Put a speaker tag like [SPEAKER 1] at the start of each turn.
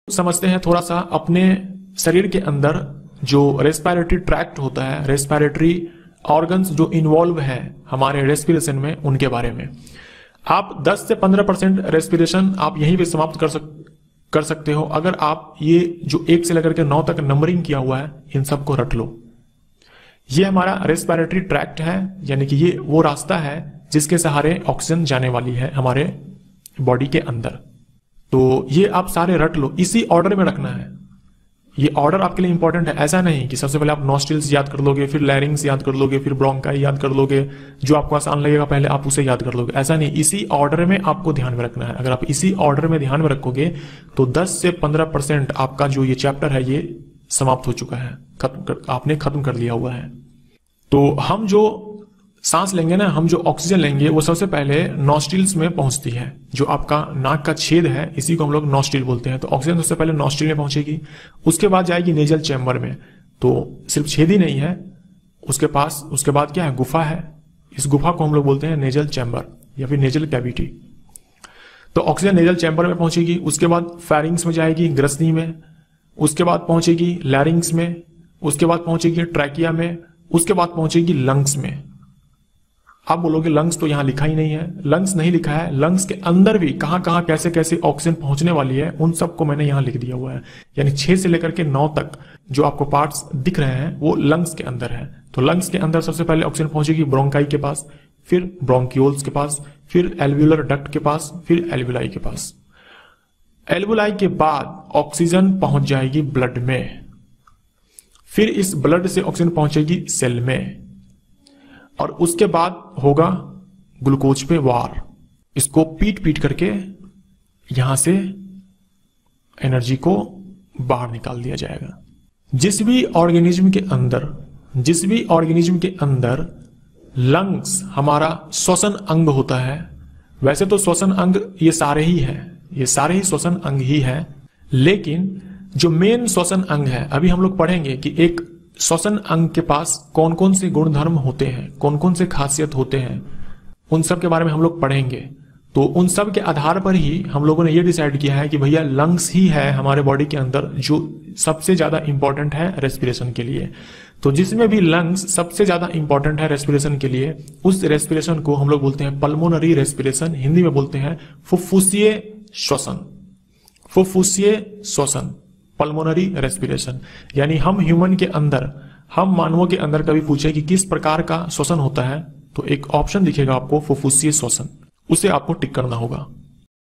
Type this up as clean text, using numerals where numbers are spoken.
[SPEAKER 1] समझते हैं थोड़ा सा अपने शरीर के अंदर जो रेस्पिरेटरी ट्रैक्ट होता है, रेस्पिरेटरी ऑर्गन्स जो इन्वॉल्व है हमारे रेस्पिरेशन में, उनके बारे में। आप 10 से 15% रेस्पिरेशन आप यहीं पे समाप्त कर सकते हो अगर आप ये जो 1 से लेकर के 9 तक नंबरिंग किया हुआ है इन सबको रट लो। ये हमारा रेस्पिरेटरी ट्रैक्ट है, यानी कि ये वो रास्ता है जिसके सहारे ऑक्सीजन जाने वाली है हमारे बॉडी के अंदर। तो ये आप सारे रट लो, इसी ऑर्डर में रखना है। ये ऑर्डर आपके लिए इंपॉर्टेंट है। ऐसा नहीं कि सबसे पहले आप नॉस्ट्रिल्स याद कर लोगे, फिर लैरिंग्स याद कर लोगे, फिर ब्रोंकाई याद कर लोगे, जो आपको आसान लगेगा पहले आप उसे याद कर लोगे। ऐसा नहीं, इसी ऑर्डर में आपको ध्यान में रखना है। अगर आप इसी ऑर्डर में ध्यान में रखोगे तो 10 से 15% आपका जो ये चैप्टर है ये समाप्त हो चुका है, आपने खत्म कर लिया हुआ है। तो हम जो सांस लेंगे ना, हम जो ऑक्सीजन लेंगे वो सबसे पहले नॉस्ट्रिल्स में पहुंचती है। जो आपका नाक का छेद है इसी को हम लोग नॉस्ट्रिल बोलते हैं। तो ऑक्सीजन सबसे पहले नॉस्ट्रिल में पहुंचेगी, उसके बाद जाएगी नेजल चैम्बर में। तो सिर्फ छेद ही नहीं है, उसके बाद क्या है, गुफा है। इस गुफा को हम लोग बोलते हैं नेजल चैम्बर या फिर नेजल कैविटी। तो ऑक्सीजन नेजल चैम्बर में पहुंचेगी, उसके बाद फेरिंग्स में जाएगी, ग्रसनी में, उसके बाद पहुंचेगी लैरिंग्स में, उसके बाद पहुंचेगी ट्रैकिया में, उसके बाद पहुंचेगी लंग्स में। आप बोलोगे लंग्स तो यहां लिखा ही नहीं है। लंग्स नहीं लिखा है, लंग्स के अंदर भी कहां कहां कैसे कैसे ऑक्सीजन पहुंचने वाली है उन सबको मैंने यहां लिख दिया हुआ है। यानी 6 से लेकर के 9 तक जो आपको पार्ट्स दिख रहे हैं वो लंग्स के अंदर है। तो लंग्स के अंदर सबसे पहले ऑक्सीजन पहुंचेगी ब्रोंकाई के पास, फिर ब्रोंक्यूल्स के पास, फिर एल्वुलर डक्ट के पास, फिर एल्वुलाई के पास। एल्वुलाई के बाद ऑक्सीजन पहुंच जाएगी ब्लड में, फिर इस ब्लड से ऑक्सीजन पहुंचेगी सेल में, और उसके बाद होगा ग्लूकोज पे वार। इसको पीट पीट करके यहां से एनर्जी को बाहर निकाल दिया जाएगा। जिस भी ऑर्गेनिज्म के अंदर लंग्स हमारा श्वसन अंग होता है, वैसे तो श्वसन अंग ये सारे ही श्वसन अंग ही है, लेकिन जो मेन श्वसन अंग है, अभी हम लोग पढ़ेंगे कि एक श्वसन अंग के पास कौन कौन से गुणधर्म होते हैं, कौन कौन से खासियत होते हैं, उन सब के बारे में हम लोग पढ़ेंगे। तो उन सब के आधार पर ही हम लोगों ने ये डिसाइड किया है कि भैया लंग्स ही है हमारे बॉडी के अंदर जो सबसे ज्यादा इंपॉर्टेंट है रेस्पिरेशन के लिए। तो जिसमें भी लंग्स सबसे ज्यादा इंपॉर्टेंट है रेस्पिरेशन के लिए, उस रेस्पिरेशन को हम लोग बोलते हैं पल्मोनरी रेस्पिरेशन, हिंदी में बोलते हैं फुफ्फुसीय श्वसन, पल्मोनरी रेस्पिरेशन। यानी हम मानवों के अंदर कभी पूछे कि किस प्रकार का श्वसन होता है, तो एक ऑप्शन दिखेगा आपको फुफ्फुसीय श्वसन, उसे आपको टिक करना होगा।